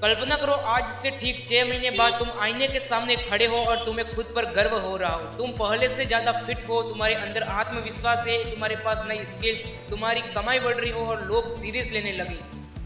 कल्पना करो आज से ठीक 6 महीने बाद तुम आईने के सामने खड़े हो और तुम्हें खुद पर गर्व हो रहा हो। तुम पहले से ज्यादा फिट हो, तुम्हारे अंदर आत्मविश्वास है, तुम्हारे पास नई स्किल, तुम्हारी कमाई बढ़ रही हो और लोग सीरियस लेने लगे।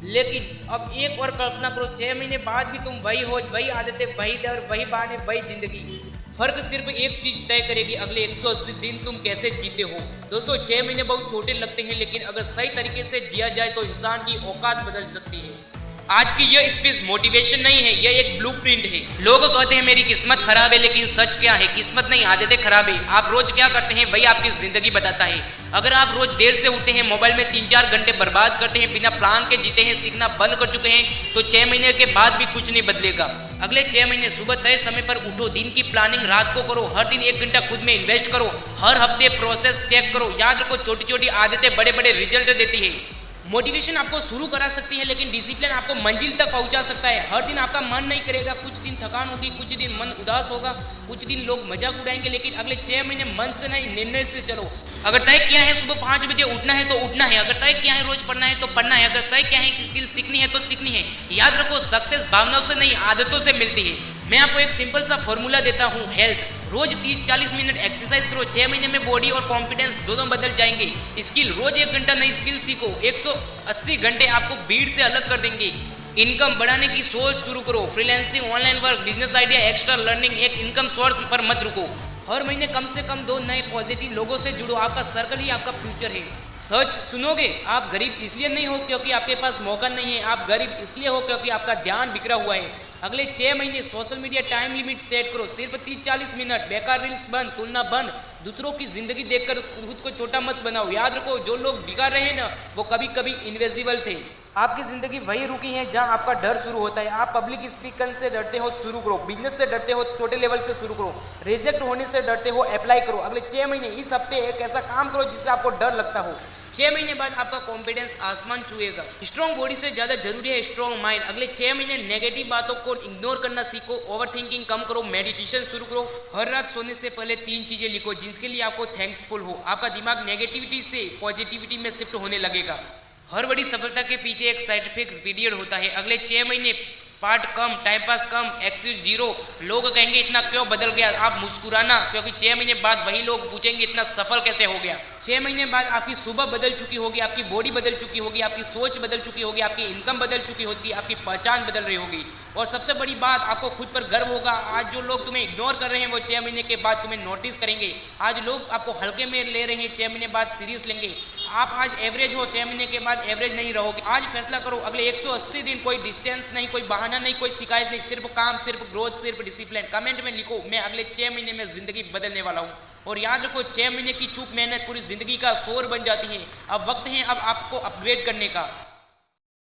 लेकिन अब एक और कल्पना करो, 6 महीने बाद भी तुम वही हो, वही आदतें, वही डर, वही बहाने, वही जिंदगी। फर्क सिर्फ एक चीज तय करेगी, अगले 180 दिन तुम कैसे जीते हो। दोस्तों 6 महीने बहुत छोटे लगते हैं, लेकिन अगर सही तरीके से जिया जाए तो इंसान की औकात बदल सकती है। आज की यह स्पीच मोटिवेशन नहीं है, यह एक ब्लूप्रिंट है। लोग कहते हैं मेरी किस्मत खराब है, लेकिन सच क्या है, किस्मत नहीं आदतें खराब है। आप रोज क्या करते हैं वही आपकी जिंदगी बताता है। अगर आप रोज देर से उठते हैं, मोबाइल में 3-4 घंटे बर्बाद करते हैं, बिना प्लान के जीते हैं, सीखना बंद कर चुके हैं, तो 6 महीने के बाद भी कुछ नहीं बदलेगा। अगले 6 महीने सुबह तय समय पर उठो, दिन की प्लानिंग रात को करो, हर दिन 1 घंटा खुद में इन्वेस्ट करो, हर हफ्ते प्रोसेस चेक करो। याद रखो छोटी छोटी आदतें बड़े बड़े रिजल्ट देती है। मोटिवेशन आपको शुरू करा सकती है, लेकिन डिसिप्लिन आपको मंजिल तक पहुंचा सकता है। हर दिन आपका मन नहीं करेगा, कुछ दिन थकान होगी, कुछ दिन मन उदास होगा, कुछ दिन लोग मजाक उड़ाएंगे, लेकिन अगले 6 महीने मन से नहीं निर्णय से चलो। अगर तय किया है सुबह 5 बजे उठना है तो उठना है, अगर तय किया है रोज पढ़ना है तो पढ़ना है, अगर तय किया है स्किल सीखनी है तो सीखनी है। याद रखो सक्सेस भावनाओं से नहीं आदतों से मिलती है। मैं आपको एक सिंपल सा फॉर्मूला देता हूँ, हेल्थ। रोज 30-40 मिनट एक्सरसाइज करो, 6 महीने में बॉडी और कॉन्फिडेंस दोनों बदल जाएंगे। स्किल, रोज 1 घंटा नई स्किल सीखो, 180 घंटे आपको भीड़ से अलग कर देंगे। इनकम बढ़ाने की सोच शुरू करो, freelancing, online work, business idea, extra learning, एक इनकम सोर्स पर मत रुको। हर महीने कम से कम 2 नए पॉजिटिव लोगों से जुड़ो, आपका सर्कल ही आपका फ्यूचर है। सच सुनोगे, आप गरीब इसलिए नहीं हो क्योंकि आपके पास मौका नहीं है, आप गरीब इसलिए हो क्योंकि आपका ध्यान बिखरा हुआ है। अगले 6 महीने social media time limit set करो, सिर्फ 30-40 मिनट, बेकार रील्स बंद, तुलना बंद, दूसरों की जिंदगी देखकर खुद को छोटा मत बनाओ। याद रखो जो लोग बिगाड़ रहे हैं ना, वो कभी कभी इनविजिबल थे। आपकी जिंदगी वही रुकी है जहां आपका डर शुरू होता है। आप पब्लिक स्पीकर से डरते हो, शुरू करो। बिजनेस से डरते हो, छोटे लेवल से शुरू करो। रिजेक्ट होने से डरते हो, अप्लाई करो। अगले 6 महीने इस हफ्ते एक ऐसा काम करो जिससे आपको डर लगता हो। 6 महीने बाद आपका कॉन्फिडेंस आसमान छुएगा। स्ट्रॉन्ग बॉडी से ज्यादा जरूरी है स्ट्रॉन्ग माइंड। अगले 6 महीने नेगेटिव बातों को इग्नोर करना सीखो, ओवर थिंकिंग कम करो, मेडिटेशन शुरू करो। हर रात सोने से पहले 3 चीजें लिखो जिसके लिए आपको थैंक्सफुल हो। आपका दिमाग नेगेटिविटी से पॉजिटिविटी में शिफ्ट होने लगेगा। हर बड़ी सफलता के पीछे एक साइंटिफिक पीरियड होता है। अगले 6 महीने पार्ट कम, टाइम पास कम, एक्सक्यूज जीरो। लोग कहेंगे इतना क्यों बदल गया, आप मुस्कुराना, क्योंकि 6 महीने बाद वही लोग पूछेंगे इतना सफल कैसे हो गया। 6 महीने बाद आपकी सुबह बदल चुकी होगी, आपकी बॉडी बदल चुकी होगी, आपकी सोच बदल चुकी होगी, आपकी इनकम बदल चुकी होगी, आपकी पहचान बदल रही होगी, और सबसे बड़ी बात आपको खुद पर गर्व होगा। आज जो लोग तुम्हें इग्नोर कर रहे हैं वो 6 महीने के बाद तुम्हें नोटिस करेंगे। आज लोग आपको हल्के में ले रहे हैं, 6 महीने बाद सीरियस लेंगे। आप आज एवरेज हो, 6 महीने के बाद एवरेज नहीं रहोगे। आज फैसला करो, अगले 180 दिन कोई डिस्टेंस नहीं, कोई बहाना नहीं, कोई शिकायत नहीं, सिर्फ काम, सिर्फ ग्रोथ, सिर्फ डिसिप्लिन। कमेंट में लिखो मैं अगले 6 महीने में जिंदगी बदलने वाला हूँ। और याद रखो 6 महीने की चूक मेहनत पूरी जिंदगी का शोर बन जाती है। अब वक्त है अब आपको अपग्रेड करने का।